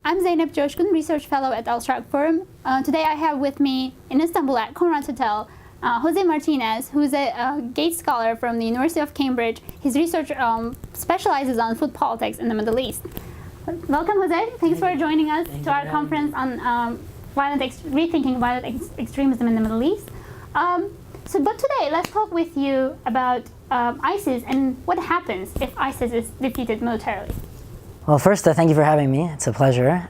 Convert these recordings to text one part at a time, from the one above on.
I'm Zeynep Coşkun, Research Fellow at Sharq Forum. Today I have with me in Istanbul at Conrad Hotel, Jose Martinez, who's a Gates Scholar from the University of Cambridge. His research specializes on food politics in the Middle East. Welcome, Jose. Thanks for joining us to our conference on Rethinking Violent Extremism in the Middle East. But today, let's talk with you about ISIS and what happens if ISIS is defeated militarily. Well, first, thank you for having me. It's a pleasure.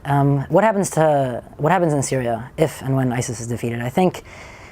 What happens in Syria if and when ISIS is defeated? I think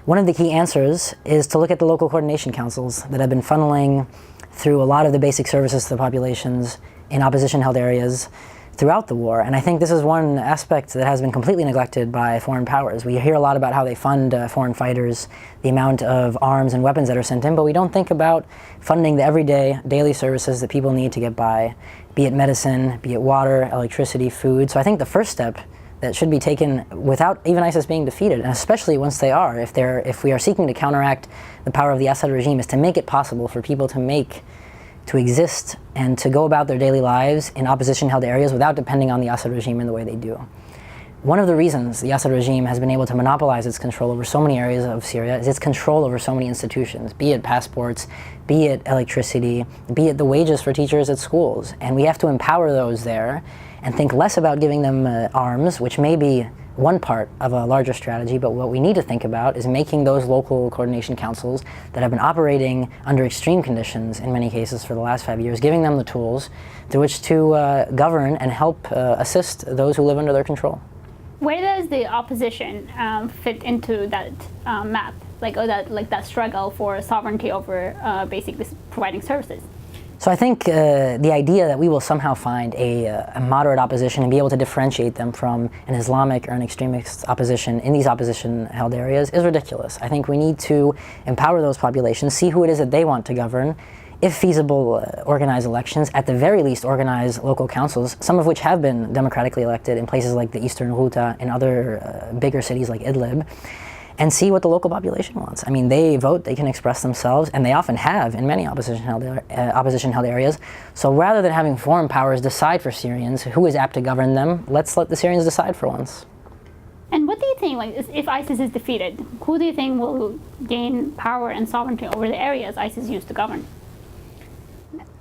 one of the key answers is to look at the local coordination councils that have been funneling through a lot of the basic services to the populations in opposition-held areas throughout the war. And I think this is one aspect that has been completely neglected by foreign powers. We hear a lot about how they fund foreign fighters, the amount of arms and weapons that are sent in, but we don't think about funding the everyday, daily services that people need to get by, be it medicine, be it water, electricity, food. So I think the first step that should be taken without even ISIS being defeated, and especially once they are, if we are seeking to counteract the power of the Assad regime, is to make it possible for people to exist and to go about their daily lives in opposition-held areas without depending on the Assad regime in the way they do. One of the reasons the Assad regime has been able to monopolize its control over so many areas of Syria is its control over so many institutions, be it passports, be it electricity, be it the wages for teachers at schools. And we have to empower those there and think less about giving them arms, which may be one part of a larger strategy, but what we need to think about is making those local coordination councils that have been operating under extreme conditions in many cases for the last 5 years, giving them the tools through which to govern and help assist those who live under their control. Where does the opposition fit into that map, that struggle for sovereignty over basically providing services? So I think the idea that we will somehow find a moderate opposition and be able to differentiate them from an Islamic or an extremist opposition in these opposition-held areas is ridiculous. I think we need to empower those populations, see who it is that they want to govern, if feasible, organize elections, at the very least organize local councils, some of which have been democratically elected in places like the Eastern Ghouta and other bigger cities like Idlib, and see what the local population wants. I mean, they vote, they can express themselves, and they often have in many opposition-held areas. So rather than having foreign powers decide for Syrians who is apt to govern them, let's let the Syrians decide for once. And what do you think, if ISIS is defeated, who do you think will gain power and sovereignty over the areas ISIS used to govern?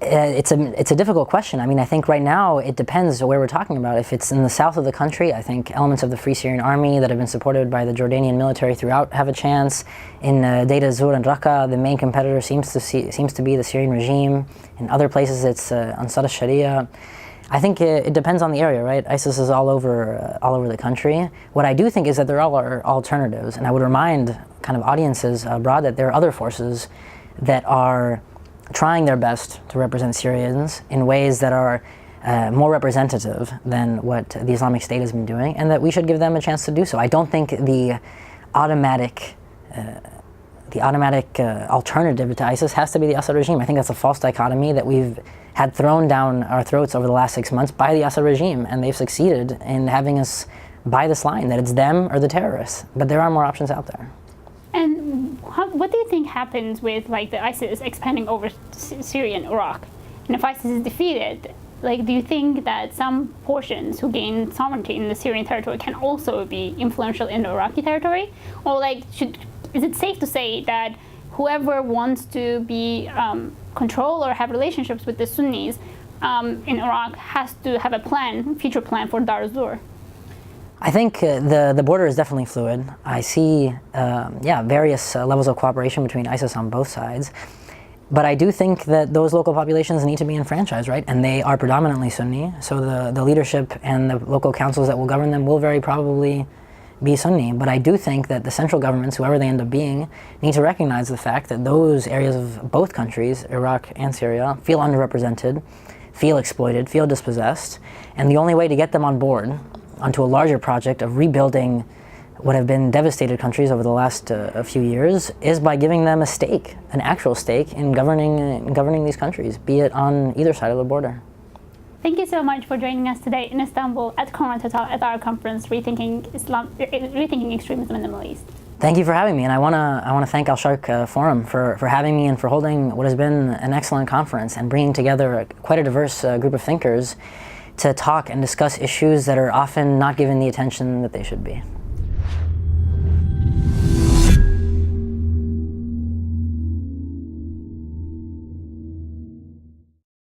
It's a difficult question. I mean, I think right now it depends where we're talking about. If it's in the south of the country, I think elements of the Free Syrian Army that have been supported by the Jordanian military throughout have a chance. In Deir ez-Zor and Raqqa, the main competitor seems to be the Syrian regime. In other places, it's Ansar al-Sharia. I think it depends on the area, right? ISIS is all over the country. What I do think is that there are alternatives, and I would remind kind of audiences abroad that there are other forces that are trying their best to represent Syrians in ways that are more representative than what the Islamic State has been doing, and that we should give them a chance to do so. I don't think the automatic alternative to ISIS has to be the Assad regime. I think that's a false dichotomy that we've had thrown down our throats over the last 6 months by the Assad regime, and they've succeeded in having us buy this line that it's them or the terrorists. But there are more options out there. And what do you think happens with the ISIS expanding over Syria and Iraq? And if ISIS is defeated, do you think that some portions who gain sovereignty in the Syrian territory can also be influential in the Iraqi territory? Or is it safe to say that whoever wants to be control or have relationships with the Sunnis in Iraq has to have a future plan for Deir ez-Zor? I think the border is definitely fluid. I see, various levels of cooperation between ISIS on both sides. But I do think that those local populations need to be enfranchised, right? And they are predominantly Sunni, so the leadership and the local councils that will govern them will very probably be Sunni. But I do think that the central governments, whoever they end up being, need to recognize the fact that those areas of both countries, Iraq and Syria, feel underrepresented, feel exploited, feel dispossessed, and the only way to get them on board onto a larger project of rebuilding what have been devastated countries over the last a few years is by giving them a stake, an actual stake in governing these countries, be it on either side of the border. Thank you so much for joining us today in Istanbul at Conrad Hotel at our conference, Rethinking Extremism in the Middle East. Thank you for having me, and I want to thank Sharq Forum for having me and for holding what has been an excellent conference and bringing together quite a diverse group of thinkers to talk and discuss issues that are often not given the attention that they should be.